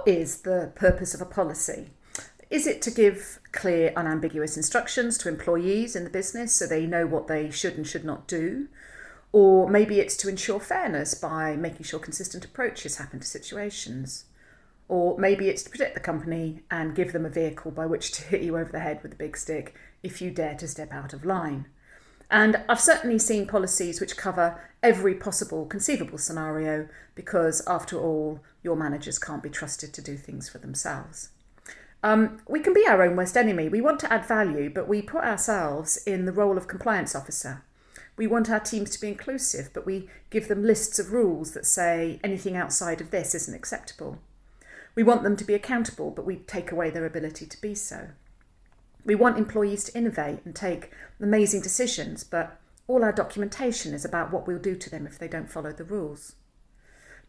What is the purpose of a policy? Is it to give clear, unambiguous instructions to employees in the business so they know what they should and should not do? Or maybe it's to ensure fairness by making sure consistent approaches happen to situations. Or maybe it's to protect the company and give them a vehicle by which to hit you over the head with a big stick if you dare to step out of line. And I've certainly seen policies which cover every possible conceivable scenario because, after all, your managers can't be trusted to do things for themselves. We can be our own worst enemy. We want to add value, but we put ourselves in the role of compliance officer. We want our teams to be inclusive, but we give them lists of rules that say anything outside of this isn't acceptable. We want them to be accountable, but we take away their ability to be so. We want employees to innovate and take amazing decisions, but all our documentation is about what we'll do to them if they don't follow the rules.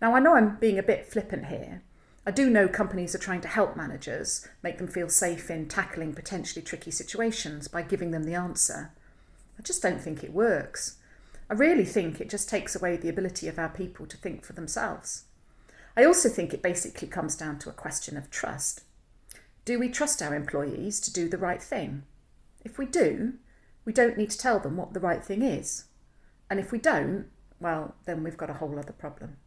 Now, I know I'm being a bit flippant here. I do know companies are trying to help managers, make them feel safe in tackling potentially tricky situations by giving them the answer. I just don't think it works. I really think it just takes away the ability of our people to think for themselves. I also think it basically comes down to a question of trust. Do we trust our employees to do the right thing? If we do, we don't need to tell them what the right thing is. And if we don't, well, then we've got a whole other problem.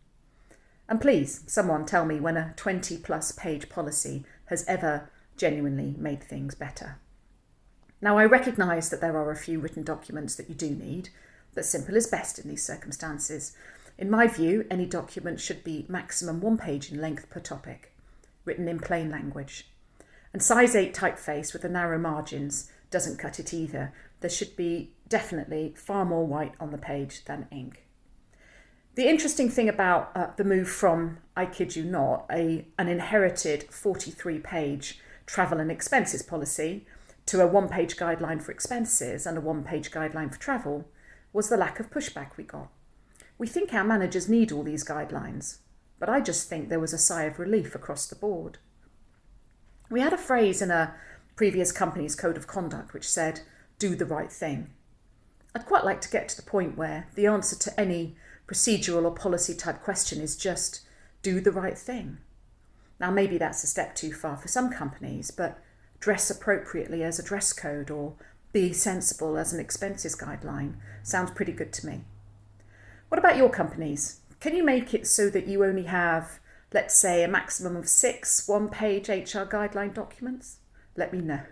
And please, someone tell me when a 20+ page policy has ever genuinely made things better. Now, I recognise that there are a few written documents that you do need, but simple is best in these circumstances. In my view, any document should be maximum 1 page in length per topic, written in plain language. And size 8 typeface with the narrow margins doesn't cut it either. There should be definitely far more white on the page than ink. The interesting thing about the move from, I kid you not, an inherited 43-page travel and expenses policy to a 1-page guideline for expenses and a 1-page guideline for travel was the lack of pushback we got. We think our managers need all these guidelines, but I just think there was a sigh of relief across the board. We had a phrase in a previous company's code of conduct which said, do the right thing. I'd quite like to get to the point where the answer to any procedural or policy type question is just do the right thing. Now, maybe that's a step too far for some companies, but dress appropriately as a dress code or be sensible as an expenses guideline sounds pretty good to me. What about your companies? Can you make it so that you only have, let's say, a maximum of 6 1-page HR guideline documents? Let me know.